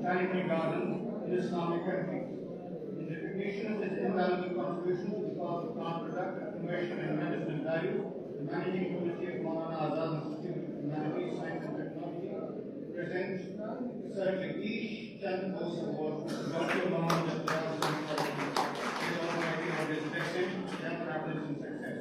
botanical garden in Islamic country. In recognition of his invaluable contribution to the cause of plant product, innovation and medicinal value, the Managing Committee of Maulana Azad Institute of Humanities, Science and Technology presents Sir Jagdish Chand Bose Award to Dr. Mohammed Abdul His Almighty on his blessing, and happiness and success.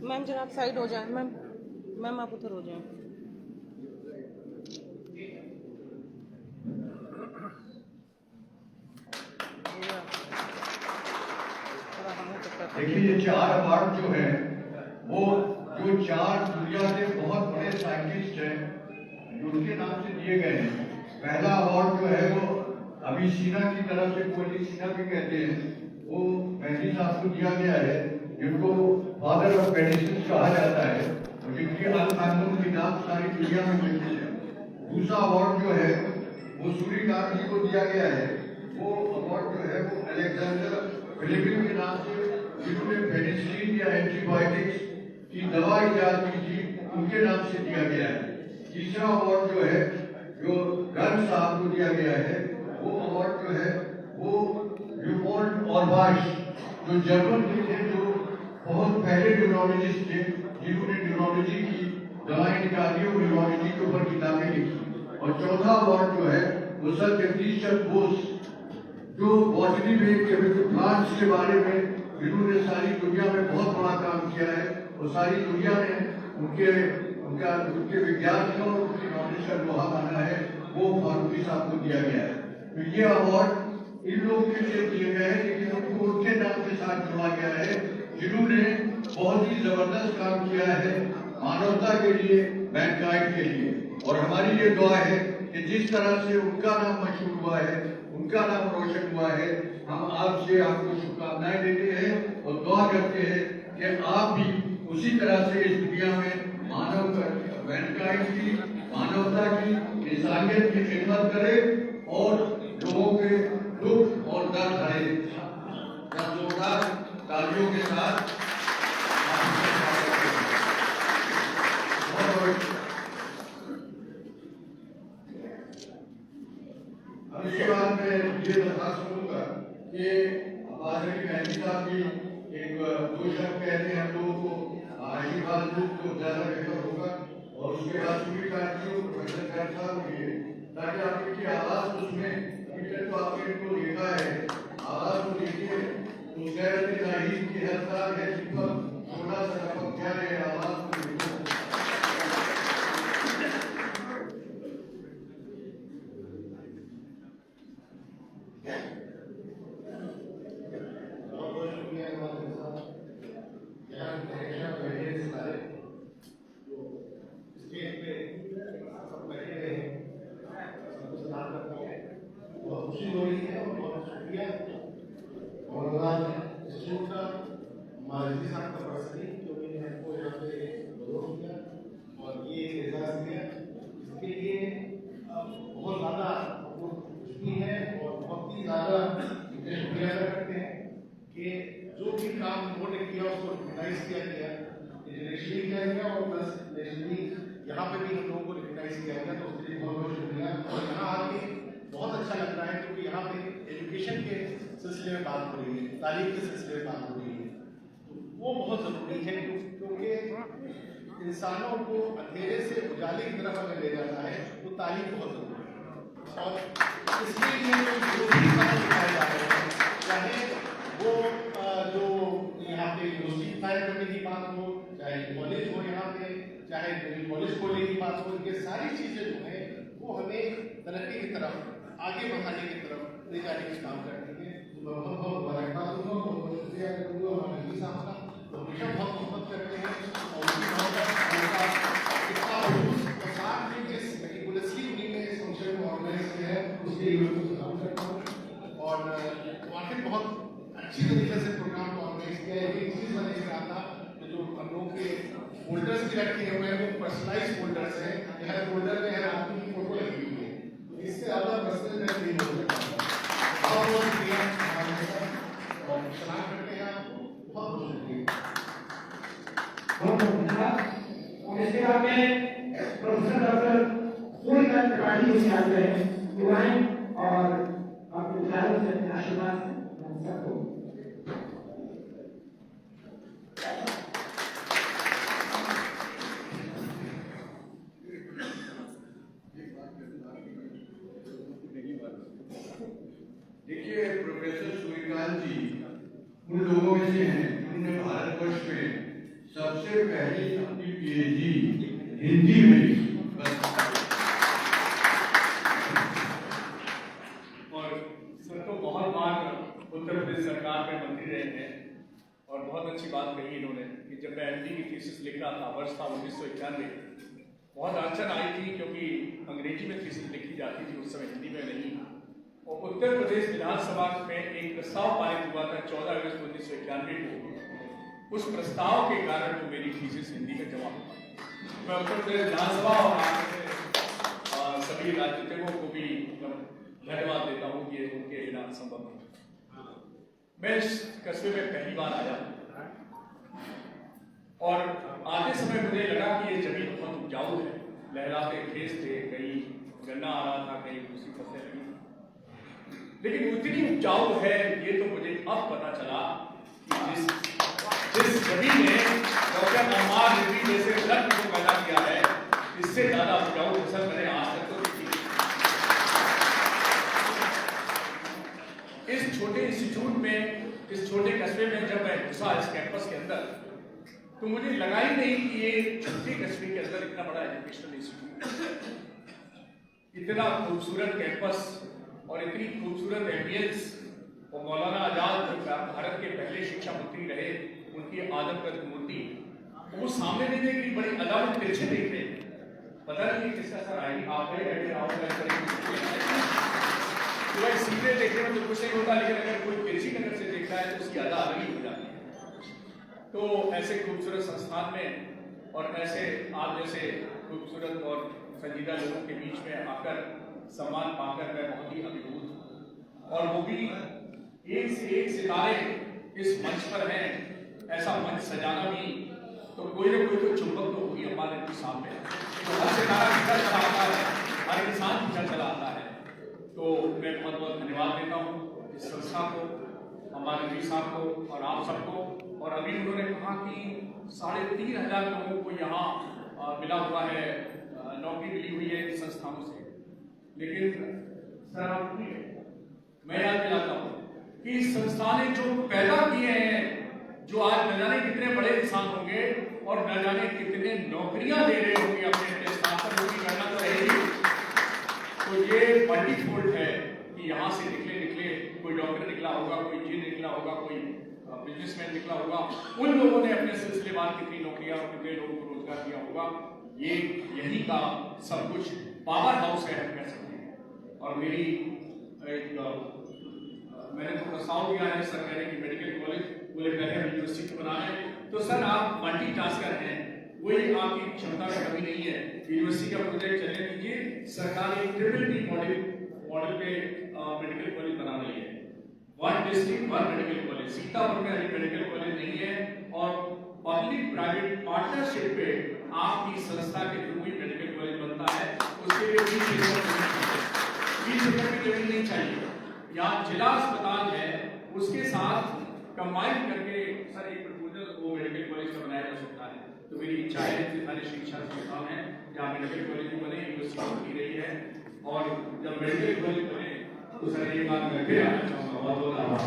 Ma'am जरा आप side हो जाएं। Ma'am आप उधर हो जाएं। देखिए ये 4 अवार्ड जो है वो जो 4 दुनिया के बहुत बड़े साइंटिस्ट हैं उनके नाम से दिए गए हैं। पहला अवार्ड जो है वो अभिसीना की तरफ से कोलिसीना भी कहते हैं, वो मेहदी साहब को दिया गया है, जिनको फादर ऑफ मेडिसिन कहा जाता है और जिनकी अल-कानून की नाम सारी दुनिया में मिलती है। दूसरा अवार्ड जो है वो सूर्यकांत जी को दिया गया है। वो अवार्ड जो है वो अलेक्जेंडर फिलिपिन के नाम से, जिन्होंने पेनिसिलिन या एंटीबायोटिक्स की दवा इजाद की थी, उनके नाम से दिया गया है। तीसरा अवार्ड जो है जो गन साहब को दिया गया है, वो अवार्ड जो है वो ल्यूपोल्ड ऑरबाश जो जर्मन के थे, जो बहुत पहले न्यूरोलॉजिस्ट थे, जिन्होंने न्यूरोलॉजी की दवाएं निकाली और न्यूरोलॉजी के ऊपर किताबें लिखी। और चौथा अवार्ड जो है वो सर जगदीश चंद्र बोस, जो बॉटनी में केमिकल प्लांट्स के बारे में जिन्होंने सारी दुनिया में बहुत बड़ा काम किया है और सारी दुनिया ने उनके विज्ञानियों और उनकी नॉलेज का लोहा माना है, वो फारूकी साहब को दिया गया है। तो ये अवार्ड इन लोगों के लिए दिए गए हैं, लेकिन उनको उनके नाम के साथ जोड़ा गया है जिन्होंने बहुत ही जबरदस्त काम किया है मानवता के लिए, मैनकाइंड के लिए। और हमारी ये दुआ है कि जिस तरह से उनका नाम मशहूर हुआ है, उनका नाम रोशन हुआ है, हम आपसे आपको शुभकामनाएं देते हैं और दुआ करते हैं कि आप भी उसी तरह से इस दुनिया में मैनकाइंड की, मानवता की, इंसानियत की खिदमत करें और लोगों के दुख और दर्द हरे। जोरदार तालियों के साथ अब इसके बाद मैं ये दरखास्त करूंगा कि मेहदी साहब की एक 2 शब्द कहते हैं हम लोगों को आशीर्वाद तो ज्यादा बेहतर होगा, और उसके बाद सूर्यकांत जी को प्रोफेसर खैर साहब लिए, ताकि आप इनकी आवाज उसमें अभी तक तो आपने इनको देखा है, आवाज को देखिए तो शहर इलाही की हर साल है दीपक थोड़ा सा रपक क्या है, आवाज को देखो। बहुत खुशी हो रही है और बहुत शुक्रिया और इंस्टीट्यूट का माजी साहब का पर्सनली जो मैंने हमको यहाँ पे बदौलत किया और ये एजाज दिया, इसके लिए बहुत ज़्यादा खुशी है और बहुत ही ज़्यादा शुक्रिया अदा करते हैं कि जो भी काम उन्होंने किया उसको रिकग्नाइज किया गया, इंटरनेशनली किया गया और प्लस नेशनली यहाँ पे भी हम लोगों को रिकग्नाइज किया गया, तो उसके लिए बहुत बहुत शुक्रिया। और यहाँ आके बहुत अच्छा लग रहा है क्योंकि यहाँ पे एजुकेशन के सिलसिले में बात हो रही है, तालीम के सिलसिले में बात हो रही है, तो वो बहुत ज़रूरी है क्योंकि इंसानों को अंधेरे से उजाले की तरफ अगर ले जाना है तो तालीम बहुत ज़रूरी है। और इसलिए जो भी काम दिखाए जा रहे हैं, चाहे वो जो यहाँ पे यूनिवर्सिटी फायर करने की बात हो, चाहे कॉलेज हो, यहाँ पे चाहे कॉलेज खोलने की बात हो, ये सारी चीज़ें जो है वो हमें तरक्की की तरफ, आगे बढ़ाने की तरफ ले जाने का काम करती है। बहुत बहुत मुबारकबाद दूंगा, बहुत बहुत शुक्रिया करूँगा हमारे साहब का, तो हमेशा बहुत मोहब्बत करते हैं और उनकी इतना और साथ में जिस मेटिकुलसली उन्हीं ने इस फंक्शन को ऑर्गेनाइज किया है उसके लिए मैं सलाम करता हूँ। और वाकई बहुत अच्छी तरीके से प्रोग्राम को ऑर्गेनाइज किया है। एक चीज़ मैंने कहा था कि जो हम लोग के फोल्डर्स भी रखे हुए हैं वो पर्सनलाइज फोल्डर्स हैं, हर फोल्डर में हर पार्टी के साथ रहे, दुआएं और अपने विचारों से अपने आशीर्वाद हम सबको। देखिए, प्रोफेसर सूर्यकांत जी उन लोगों में से हैं जिन्होंने भारतवर्ष में सबसे पहली अपनी पीएचडी हिंदी में लिखी। और सर तो बहुत बार उत्तर प्रदेश सरकार में मंत्री रहे हैं और बहुत अच्छी बात कही इन्होंने कि जब मैं एमडी की थीसिस लिख रहा था, वर्ष था 1991, बहुत अड़चन आई थी क्योंकि अंग्रेजी में थीसिस लिखी जाती थी, उस समय हिंदी में नहीं। और उत्तर प्रदेश विधानसभा में एक प्रस्ताव पारित हुआ था 14 अगस्त 1991 को। उस प्रस्ताव के कारण तो मेरी थीसिस हिंदी में जमा हुआ। मैं उत्तर प्रदेश विधानसभा और सभी राजनीतिकों को भी धन्यवाद देता हूँ कि उनके बिना संभव है। मैं इस कस्बे में पहली बार आया और आते समय मुझे लगा कि ये जमीन बहुत उपजाऊ है, लहराते खेत थे, कहीं गन्ना आ रहा था, कहीं दूसरी फसलें लगी, लेकिन उतनी उपजाऊ है ये तो मुझे अब पता चला कि जिस जमीन ने डॉक्टर अम्मार रेड्डी जैसे रत्न को पैदा किया है, इससे ज्यादा उपजाऊ फसल मैंने आज तक तो देखी नहीं। इस छोटे इंस्टीट्यूट में, इस छोटे कस्बे में जब मैं घुसा इस कैंपस के अंदर, तो मुझे लगा ही नहीं कि ये छोटे कस्बे के अंदर इतना बड़ा एजुकेशनल इंस्टीट्यूट, इतना खूबसूरत कैंपस और इतनी खूबसूरत एम्बियंस। और मौलाना आजाद जो भारत के पहले शिक्षा मंत्री रहे, उनकी आदमकद मूर्ति वो सामने नहीं देखी, बड़ी अदालत तिरछे देख रहे, पता नहीं किसका सर आई आप सीधे देखने में तो कुछ नहीं होता, लेकिन अगर कोई तिरछी नजर से देखता है तो उसकी अदा अलग ही हो जाती है। तो ऐसे खूबसूरत संस्थान में और ऐसे आप जैसे खूबसूरत और संजीदा लोगों के बीच में आकर सम्मान पाकर मैं बहुत ही अभिभूत हूँ। और वो भी एक से एक सितारे इस मंच पर हैं, ऐसा मंच सजाना भी तो कोई ना कोई तो चुंबक तो होगी हमारे सामने, तो हर सितारा किधर चला आता है, हर इंसान किधर चला आता है। तो मैं बहुत बहुत धन्यवाद देता हूँ इस संस्था को, हमारे वी साहब को और आप सबको। और अभी उन्होंने कहा कि 3,500 लोगों को यहाँ मिला हुआ है, नौकरी मिली हुई है इन संस्थानों से। लेकिन सर आप मैं याद दिलाता हूँ कि संस्था ने जो पैदा किए हैं, जो आज न जाने कितने बड़े इंसान होंगे और न जाने कितने नौकरियां दे रहे होंगे अपने स्थान पर, उनकी गणना तो रहेगी। तो ये मल्टीफोल्ड है कि यहाँ से निकले कोई डॉक्टर निकला होगा, कोई इंजीनियर निकला होगा, कोई बिजनेसमैन निकला होगा, उन लोगों ने अपने सिलसिलेवार कितनी नौकरियां और कितने लोगों को रोजगार दिया होगा। ये यही का सब कुछ पावर हाउस है, हम कह सकते हैं। और मेरी एक मैंने तो प्रस्ताव दिया है सर कहने की मेडिकल कॉलेज बोले पहले यूनिवर्सिटी को बनाना है, तो सर आप मल्टीटास्कर हैं, वही आपकी क्षमता में कमी नहीं है। यूनिवर्सिटी का प्रोजेक्ट चलने दीजिए, सरकार एक BBB मॉडल पे मेडिकल कॉलेज बना रही है, 1 डिस्ट्रिक्ट 1 मेडिकल कॉलेज। सीतापुर में अभी मेडिकल कॉलेज नहीं है और पब्लिक प्राइवेट पार्टनरशिप पे आपकी संस्था के थ्रू ही मेडिकल कॉलेज बनता है। उसके लिए 20 एकड़ की जमीन नहीं चाहिए। यहाँ जिला अस्पताल है, उसके साथ कंबाइन करके सर एक प्रपोजल वो मेडिकल कॉलेज का बनाया जा सकता है। तो मेरी इच्छा है कि सारे शिक्षा संस्थान है जहाँ मेडिकल कॉलेज भी बने, यूनिवर्सिटी की रही है। और जब मेडिकल कॉलेज बने तो सर ये बात मैं फिर आना चाहूँगा। बहुत बहुत आभार।